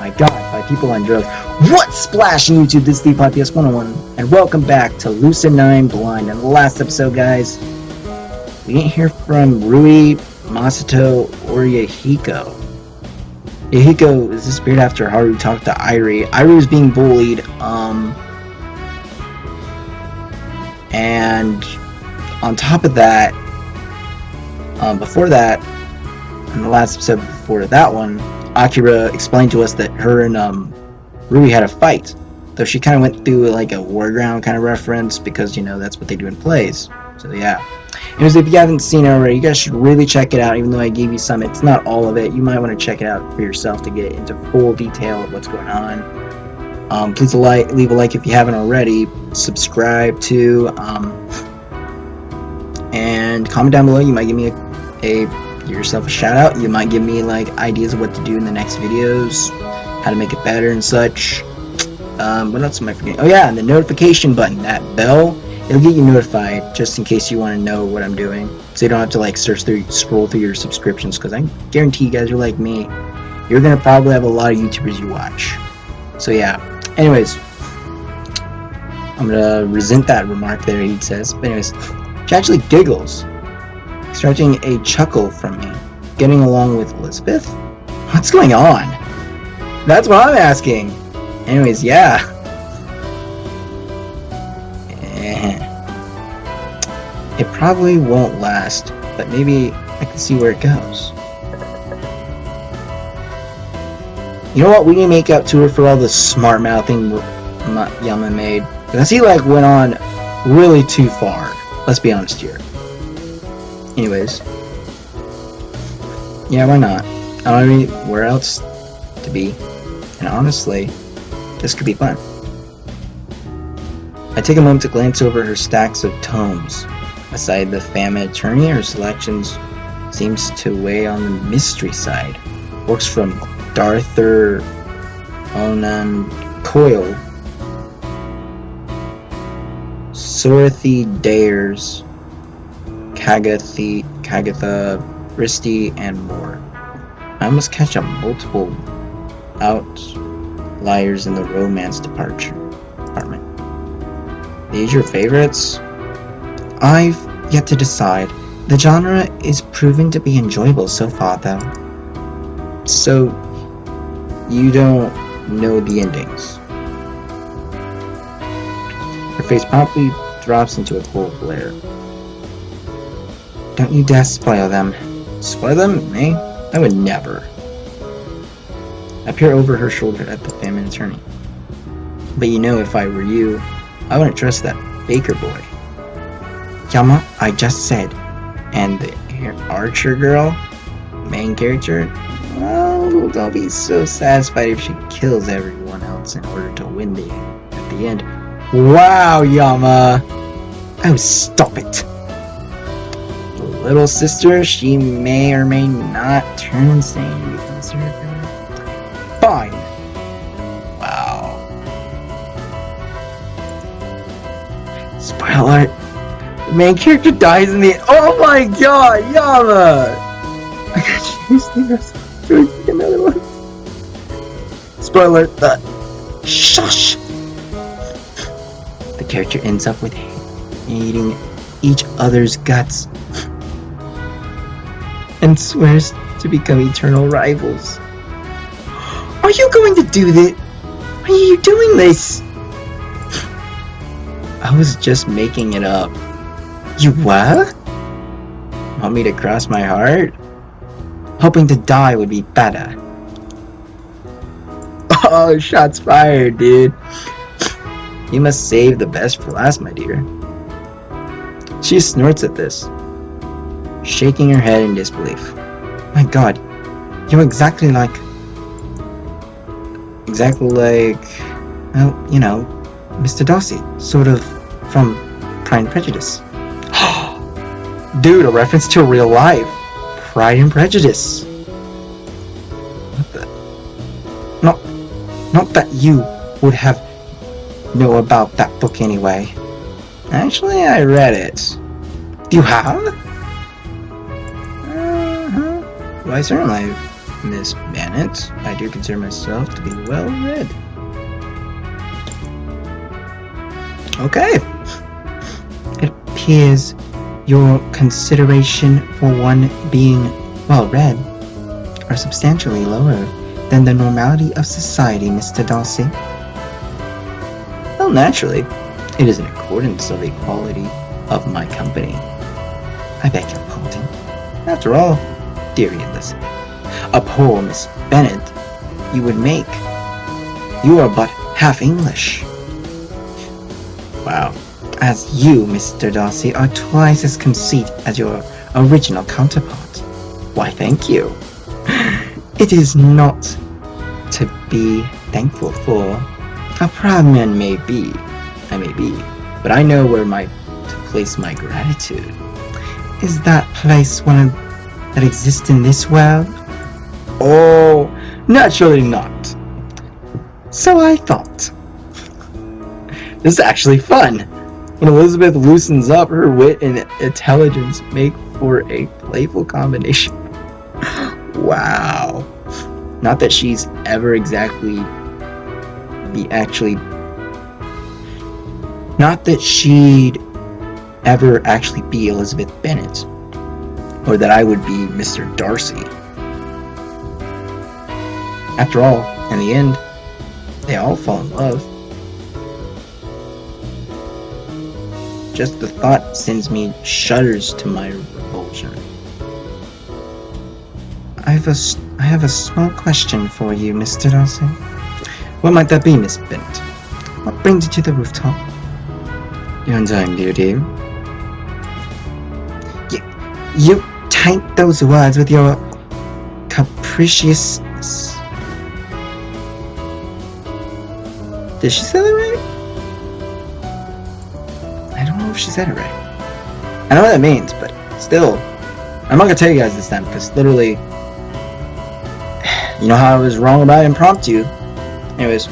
my god, by people on drugs. What's splashing YouTube? This is the Podcast 101, and welcome back to Lucid9 Blind. In the last episode, guys, we didn't hear from Rui, Masato, or Yahiko. Yahiko is disappeared after Haru talked to Irie. Irie was being bullied, and on top of that, before that, in the last episode before that one, Akira explained to us that her and Rui had a fight. Though she kind of went through like a war ground kind of reference because, you know, that's what they do in plays. So yeah. Anyways, if you haven't seen it already, you guys should really check it out. Even though I gave you some, it's not all of it. You might want to check it out for yourself to get into full detail of what's going on. Please leave a like if you haven't already. Subscribe too. And comment down below. You might give me give yourself a shout out. You might give me like ideas of what to do in the next videos, how to make it better and such. What else am I forgetting? Oh yeah, and the notification button, that bell, it'll get you notified just in case you want to know what I'm doing, so you don't have to like scroll through your subscriptions, because I guarantee you guys are like me, you're gonna probably have a lot of YouTubers you watch. So yeah. Anyways, I'm gonna resent that remark there, he says. But anyways, she actually giggles, extracting a chuckle from me. Getting along with Elizabeth? What's going on? That's what I'm asking. Anyways, yeah. It probably won't last, but maybe I can see where it goes. You know what? We need to make up to her for all the smart mouthing Yama made. Because he like went on really too far. Let's be honest here. Anyways. Yeah, why not? I don't know anywhere else to be. And honestly, this could be fun. I take a moment to glance over her stacks of tomes. Aside the famine attorney, her selections seems to weigh on the mystery side. Works from Darther Onan Coyle, Sorathi Dares, Kagatha Bristi, and more. I must catch up multiple outliers in the romance department. These your favorites? I've yet to decide. The genre is proving to be enjoyable so far, though. So, you don't know the endings. Her face promptly drops into a cold glare. Don't you dare spoil them. Spoil them? Me? I would never. I peer over her shoulder at the famine attorney. But you know, if I were you, I wouldn't trust that baker boy. Yama, I just said. And the archer girl, main character, well, don't be so satisfied if she kills everyone else in order to win at the end. Wow, Yama! Oh, stop it! Little sister, she may or may not turn insane and become serious. Fine! Wow. Spoiler alert! The main character dies in the... Oh my god, Yama! I got you to another one. Spoiler alert, shush! The character ends up with eating each other's guts and swears to become eternal rivals. Are you going to do this? Why are you doing this? I was just making it up. You what? Want me to cross my heart? Hoping to die would be better. Oh, shots fired, dude. You must save the best for last, my dear. She snorts at this, shaking her head in disbelief. My god, you're exactly like, well, you know, Mr. Darcy, sort of from Pride and Prejudice. Dude, a reference to real life. Pride and Prejudice. What the? Not that you would have know about that book anyway. Actually, I read it. You have? Why certainly, Miss Van Bennett. I do consider myself to be well read. Okay. It appears your consideration for one being well read are substantially lower than the normality of society, Mr. Darcy. Well, naturally, it is in accordance of the equality of my company. I beg your pardon. After all, dear Elizabeth, a poor Miss Bennet you would make. You are but half English. Wow. As you, Mr. Darcy, are twice as conceited as your original counterpart. Why, thank you. It is not to be thankful for. A proud man may be, but I know where to place my gratitude. Is that place one that exists in this world? Oh, naturally not. So I thought. This is actually fun. When Elizabeth loosens up, her wit and intelligence make for a playful combination. Wow. Not that she's ever Not that she'd ever actually be Elizabeth Bennet, or that I would be Mr. Darcy. After all, in the end, they all fall in love. Just the thought sends me shudders to my revulsion. I have a small question for you, Mr. Darcy. What might that be, Miss Bennet? What brings you to the rooftop? Your undying beauty. You taint those words with your capriciousness. Did she say that right? I don't know if she said it right. I know what that means, but still, I'm not gonna tell you guys this time because literally, you know how I was wrong about impromptu. Anyways,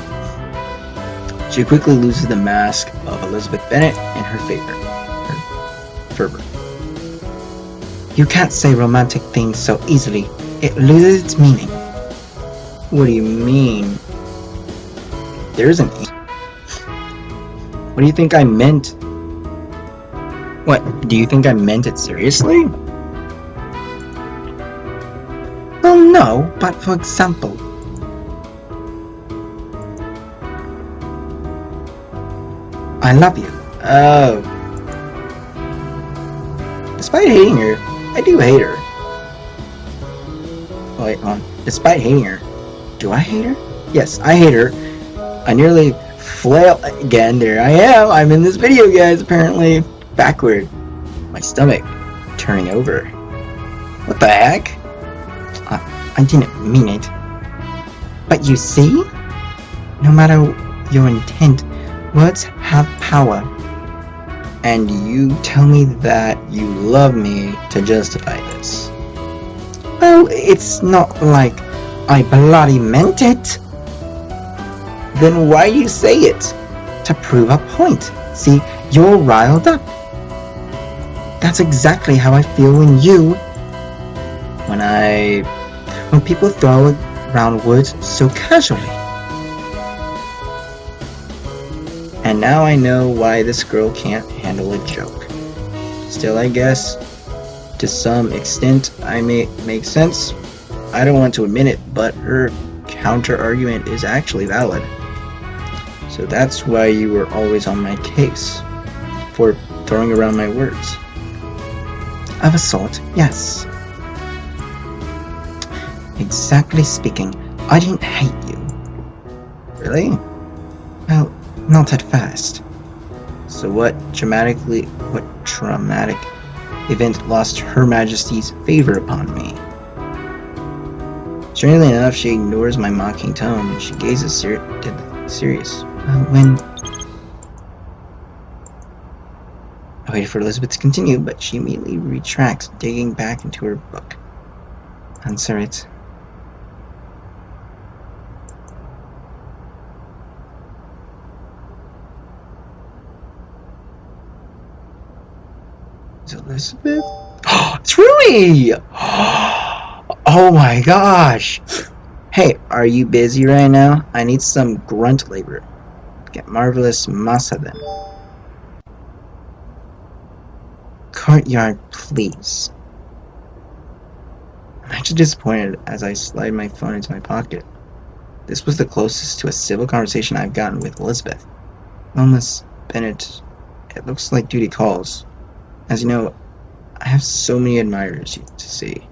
she quickly loses the mask of Elizabeth Bennet in her fervor. You can't say romantic things so easily. It loses its meaning. What do you mean? There isn't. What do you think I meant? What, do you think I meant it seriously? Well, no, but for example. I love you. Oh. Despite hating her, I do hate her. Oh, wait, hold on. Despite hating her, do I hate her? Yes, I hate her. I nearly flail again. There I am. I'm in this video, guys, apparently. Backward. My stomach turning over. What the heck? I didn't mean it. But you see? No matter your intent, words have power. And you tell me that you love me to justify this. Well, it's not like I bloody meant it. Then why you say it? To prove a point. See, you're riled up. That's exactly how I feel when people throw around words so casually. And now I know why this girl can't handle a joke. Still, I guess, to some extent, I may make sense. I don't want to admit it, but her counter-argument is actually valid. So that's why you were always on my case, for throwing around my words. Of a sort, yes. Exactly speaking, I didn't hate you. Really? Well, not at first. So what traumatic event lost Her Majesty's favor upon me? Strangely enough, she ignores my mocking tone and she gazes serious. When I waited for Elizabeth to continue, but she immediately retracts, digging back into her book. Answer it. Is it Elizabeth? It's Rui! Oh my gosh! Hey, are you busy right now? I need some grunt labor. Get marvelous masa then. Courtyard, please. I'm actually disappointed as I slide my phone into my pocket. This was the closest to a civil conversation I've gotten with Elizabeth. Well, Miss Bennett, it looks like duty calls. As you know, I have so many admirers to see.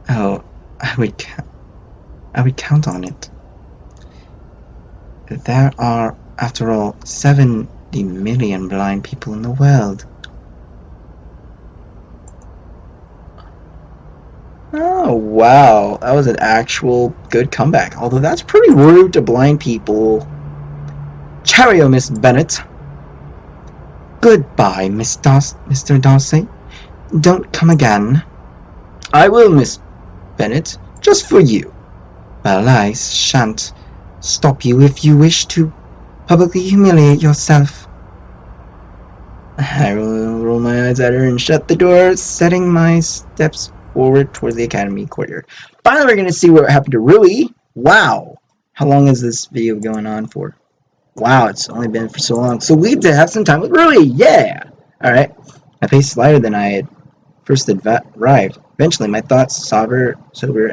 Oh, I would count on it. There are, after all, 70 million blind people in the world. Oh, wow. That was an actual good comeback. Although that's pretty rude to blind people. Cheerio, Miss Bennett. Goodbye, Mr. Darcy. Don't come again. I will, Miss Bennett. Just for you. Well, I shan't stop you if you wish to publicly humiliate yourself. I roll my eyes at her and shut the door, setting my steps forward towards the academy courtyard. Finally, we're going to see what happened to Rui. Wow. How long is this video going on for? Wow, it's only been for so long. So we have to have some time with Rui. Yeah. All right. My pace is lighter than I had first arrived. Eventually, my thoughts sober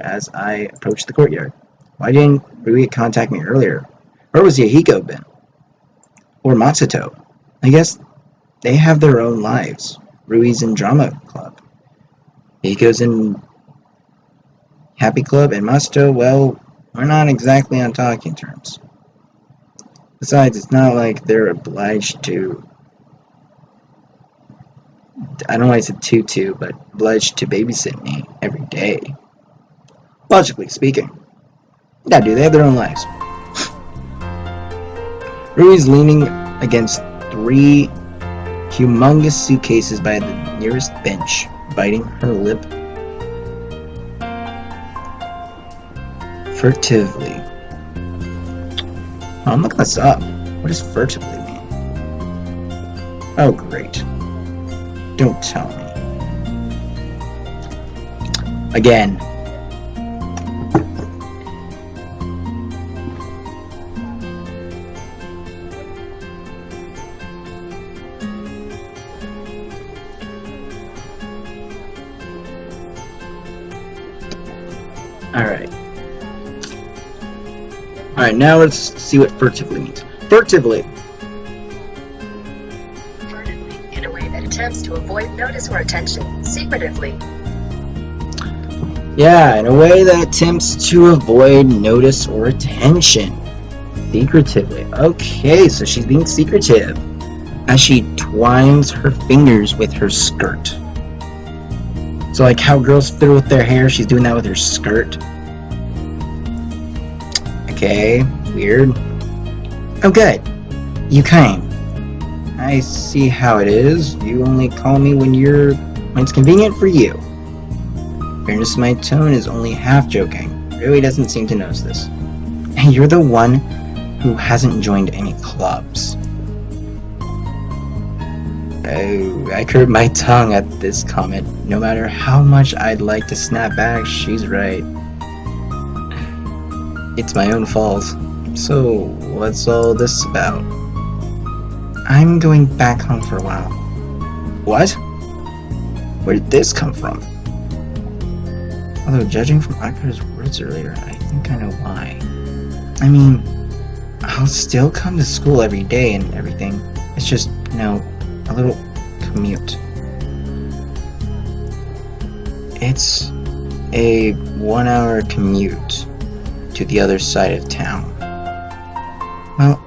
as I approached the courtyard. Why didn't Rui contact me earlier? Where was Yahiko been? Or Matsuto? I guess they have their own lives. Rui's in drama club. Yahiko's in happy club, and Matsuto, well, we're not exactly on talking terms. Besides, it's not like they're obliged to. I don't know why I said tutu, but obliged to babysit me every day. Logically speaking. Yeah, dude, they have their own lives. Rui's leaning against 3 humongous suitcases by the nearest bench, biting her lip furtively. Oh, I'm looking this up. What does furtively mean? Oh, great. Don't tell me. Again. Alright, now let's see what furtively means. Furtively. Furtively, in a way that attempts to avoid notice or attention. Secretively. Yeah, in a way that attempts to avoid notice or attention. Secretively. Okay, so she's being secretive as she twines her fingers with her skirt. So like how girls fiddle with their hair, she's doing that with her skirt. Okay, weird. Oh good, you came. I see how it is. You only call me when it's convenient for you. Fairness, my tone is only half joking. Really doesn't seem to notice this. And you're the one who hasn't joined any clubs. Oh, I curb my tongue at this comment. No matter how much I'd like to snap back, she's right. It's my own fault. So, what's all this about? I'm going back home for a while. What? Where did this come from? Although, judging from Akira's words earlier, I think I know why. I mean, I'll still come to school every day and everything. It's just, a little commute. It's a 1-hour commute to the other side of town. Well,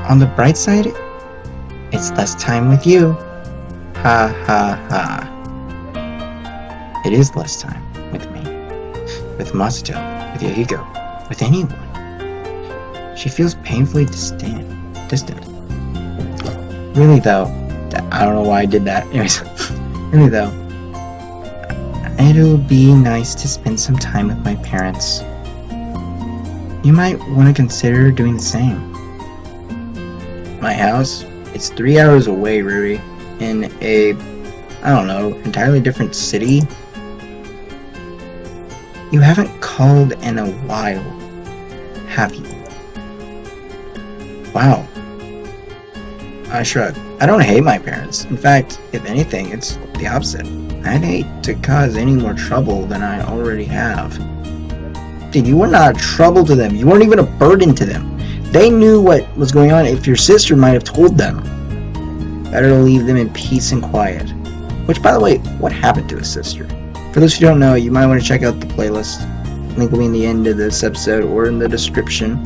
on the bright side, it's less time with you. Ha ha ha. It is less time with me. With Matsuto, with Yahiko, with anyone. She feels painfully distant. Really though, I don't know why I did that. Anyways, really though, it'll be nice to spend some time with my parents. You might want to consider doing the same. My house? It's 3 hours away, Ruri. In a, I don't know, entirely different city? You haven't called in a while, have you? Wow. I shrug. I don't hate my parents. In fact, if anything, it's the opposite. I'd hate to cause any more trouble than I already have. Dude, you were not a trouble to them. You weren't even a burden to them. They knew what was going on if your sister might have told them. Better to leave them in peace and quiet. Which, by the way, what happened to his sister? For those who don't know, you might want to check out the playlist. Link will be in the end of this episode or in the description.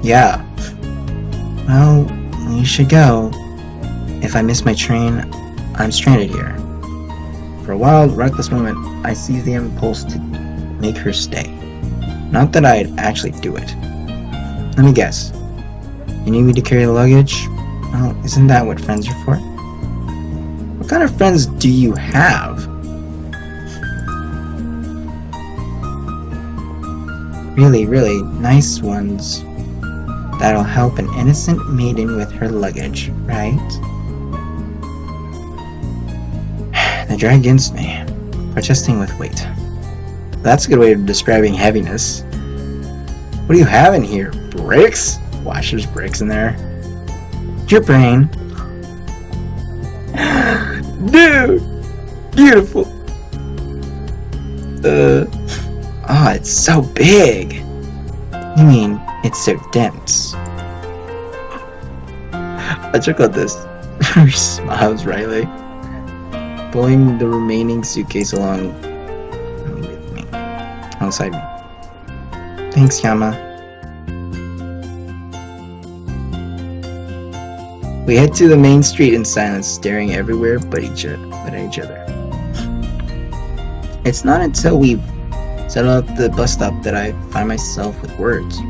Yeah. Well, we should go. If I miss my train, I'm stranded here. For a wild, reckless moment, I seize the impulse to make her stay. Not that I'd actually do it. Let me guess. You need me to carry the luggage? Well, isn't that what friends are for? What kind of friends do you have? Really, really nice ones. That'll help an innocent maiden with her luggage, right? They drag against me, protesting with weight. That's a good way of describing heaviness. What do you have in here? Bricks? Watch, there's bricks in there. Your brain. Dude! Beautiful! Oh, it's so big! You mean, it's so dense. I check out this. He smiles Riley, pulling the remaining suitcase along with me, alongside me. Thanks, Yama. We head to the main street in silence, staring everywhere but at each other. It's not until we settle at the bus stop that I find myself with words.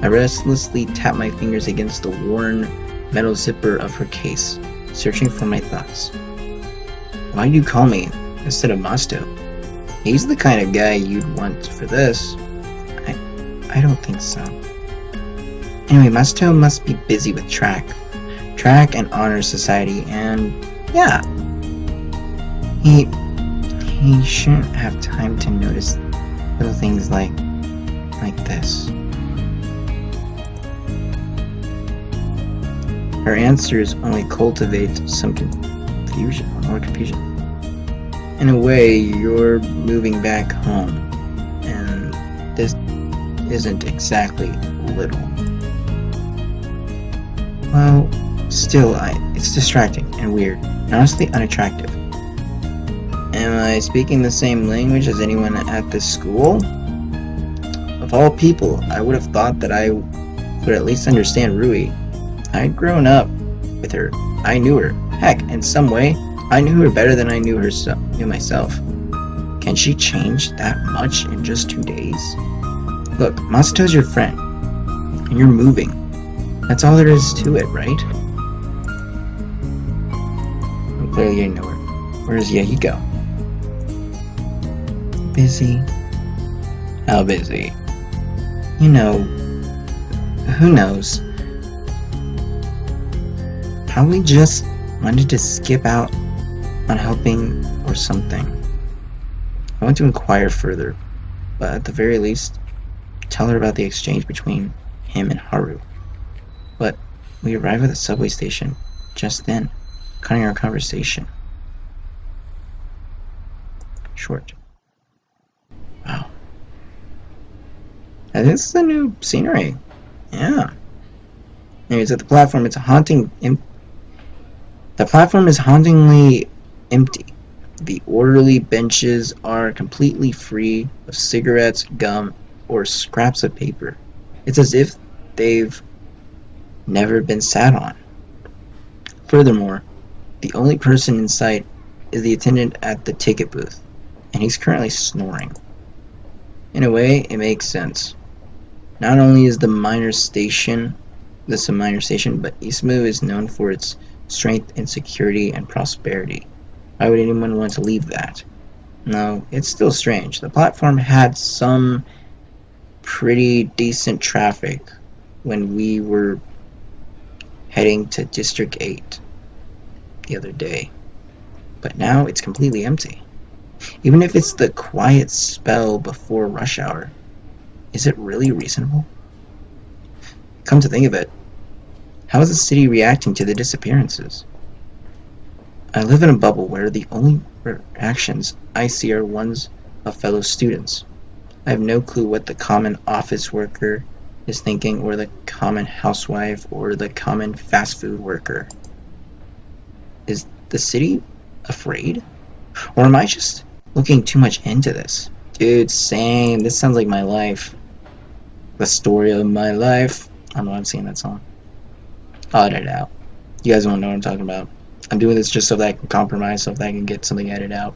I restlessly tap my fingers against the worn metal zipper of her case, searching for my thoughts. Why do you call me instead of Masto? He's the kind of guy you'd want for this. I don't think so. Anyway, Masto must be busy with track and honor society, and yeah, he shouldn't have time to notice little things like this. Her answers only cultivate some confusion. In a way, you're moving back home, and this isn't exactly little. Well, still, it's distracting and weird, and honestly unattractive. Am I speaking the same language as anyone at this school? Of all people, I would have thought that I would at least understand Rui. I'd grown up with her. I knew her. Heck, in some way, I knew her better than I knew myself. Can she change that much in just 2 days? Look, Masato's your friend, and you're moving. That's all there is to it, right? I'm clearly getting nowhere. Where's Yahiko? Busy. How busy? You know, who knows? Probably just wanted to skip out on helping or something. I want to inquire further, but at the very least, tell her about the exchange between him and Haru. But we arrive at the subway station just then, cutting our conversation short. Wow. And this is a new scenery. Yeah. Anyways, at the platform, the platform is hauntingly empty. The orderly benches are completely free of cigarettes, gum, or scraps of paper. It's as if they've never been sat on. Furthermore, the only person in sight is the attendant at the ticket booth, and he's currently snoring. In a way, it makes sense. Not only is this a minor station, but Ismu is known for its strength and security and prosperity. Why would anyone want to leave that? No, it's still strange. The platform had some pretty decent traffic when we were heading to District 8 the other day. But now it's completely empty. Even if it's the quiet spell before rush hour, is it really reasonable? Come to think of it, how is the city reacting to the disappearances? I live in a bubble where the only reactions I see are ones of fellow students. I have no clue what the common office worker is thinking, or the common housewife, or the common fast food worker. Is the city afraid? Or am I just looking too much into this? Dude, same. This sounds like my life. The story of my life. I don't know, I'm singing that song. I'll edit it out. You guys won't know what I'm talking about. I'm doing this just so that I can compromise, so that I can get something edited out.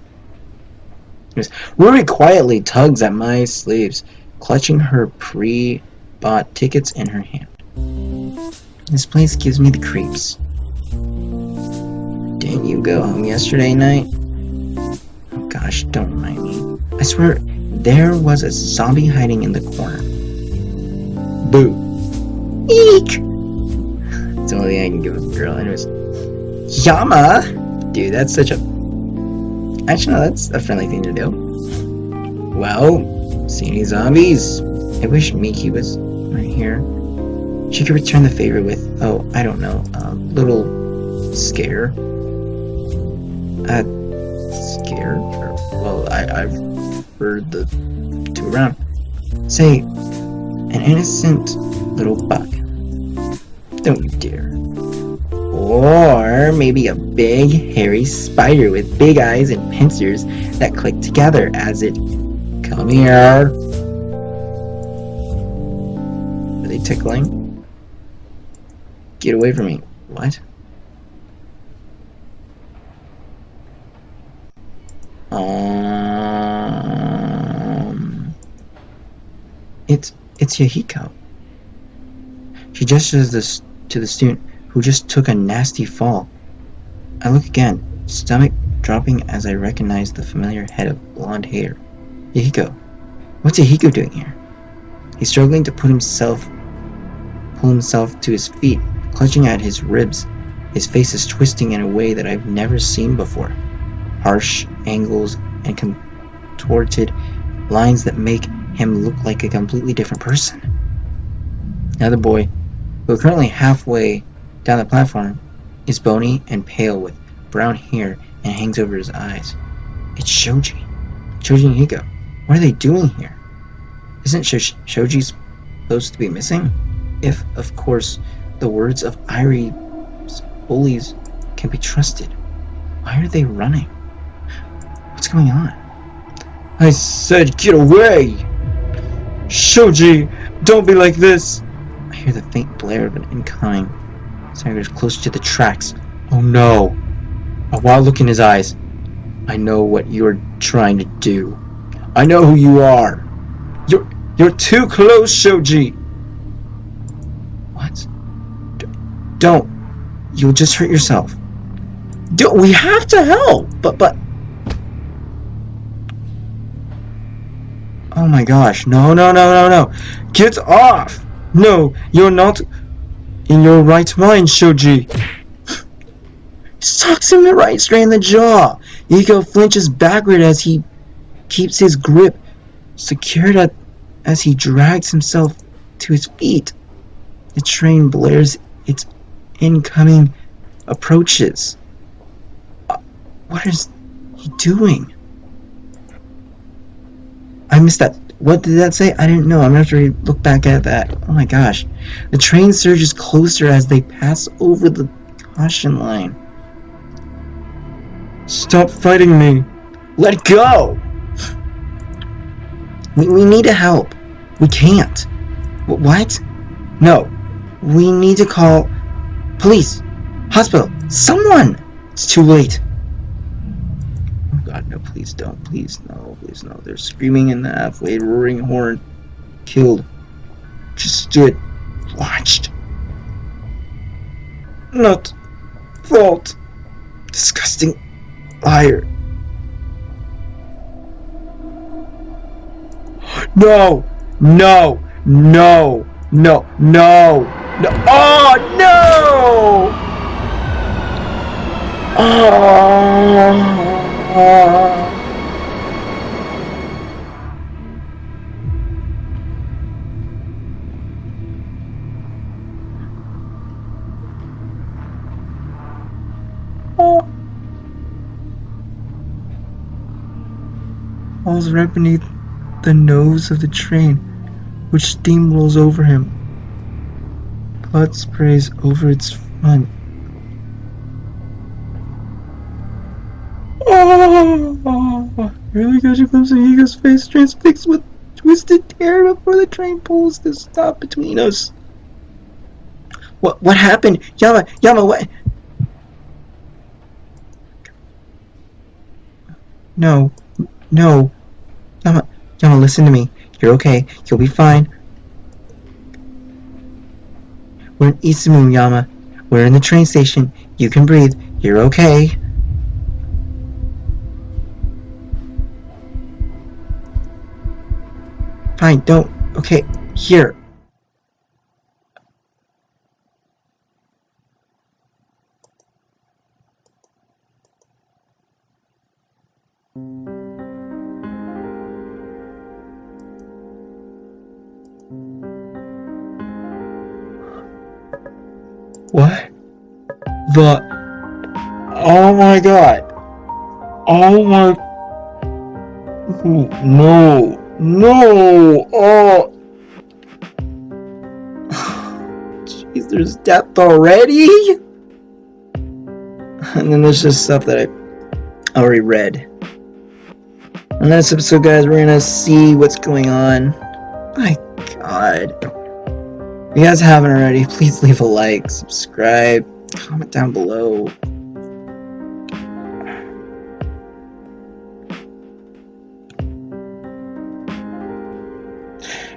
Rory quietly tugs at my sleeves, clutching her pre-bought tickets in her hand. This place gives me the creeps. Didn't you go home yesterday night? Oh gosh, don't remind me. I swear, there was a zombie hiding in the corner. Boo. Eek! That's the only thing I can give a girl. Anyways. Yama! Dude, that's such a... Actually, no, that's a friendly thing to do. Well, see any zombies? I wish Miki was right here. She could return the favor with, oh, I don't know, a little scare. Scare? Well, I've heard the two around. Say, an innocent little bug. Don't you dare. Or maybe a big, hairy spider with big eyes and pincers that click together as it... Come here. Are they tickling? Get away from me. What? It's Yahiko. She gestures this to the student who just took a nasty fall. I look again, stomach dropping as I recognize the familiar head of blonde hair. Yahiko. What's Yahiko doing here? He's struggling to pull himself to his feet, clutching at his ribs. His face is twisting in a way that I've never seen before. Harsh angles and contorted lines that make him look like a completely different person. Another boy, who is currently halfway down the platform, is bony and pale with brown hair and hangs over his eyes. It's Shoji. Shoji and Hiko. What are they doing here? Isn't Shoji supposed to be missing? If, of course, the words of Irie's bullies can be trusted. Why are they running? What's going on? I said get away! Shoji, don't be like this! I hear the faint blare of an incoming. Sagar's close to the tracks. Oh no! A wild look in his eyes. I know what you're trying to do. I know who you are. You're too close, Shoji. What? Don't. You'll just hurt yourself. We have to help. But. Oh my gosh! No! Get off! No, you're not in your right mind, Shoji. Socks him right straight in the jaw. Iko flinches backward as he keeps his grip secured as he drags himself to his feet. The train blares its incoming approaches. What is he doing? I missed that. What did that say? I didn't know. I'm going to have to look back at that. Oh my gosh. The train surges closer as they pass over the caution line. Stop fighting me. Let go! We need to help. We can't. What? No. We need to call police. Hospital. Someone! It's too late. Oh god, no, please don't. Please no. Please no. They're screaming in the halfway, roaring horn. Killed. Just stood. Watched. Not fault. Disgusting liar. No! No! No! No! No! No! Oh no! Oh! falls right beneath the nose of the train, which steamrolls over him. Blood sprays over its front. Oh, really got a glimpse of Ego's face transfixed with twisted terror before the train pulls to stop between us. What happened? Yama, what? No. Yama, listen to me. You're okay. You'll be fine. We're in Isamu, Yama. We're in the train station. You can breathe. You're okay. Fine, don't. Okay, here. What? Oh my god. Oh my... No. Oh. Jeez, there's death already? And then there's just stuff that I already read. In this episode, guys, we're gonna see what's going on. My god. If you guys haven't already, please leave a like, subscribe, comment down below.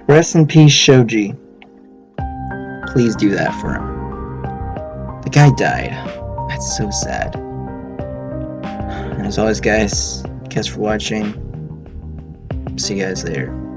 Rest in peace, Shoji. Please do that for him. The guy died. That's so sad. And as always, guys, thanks for watching. See you guys later.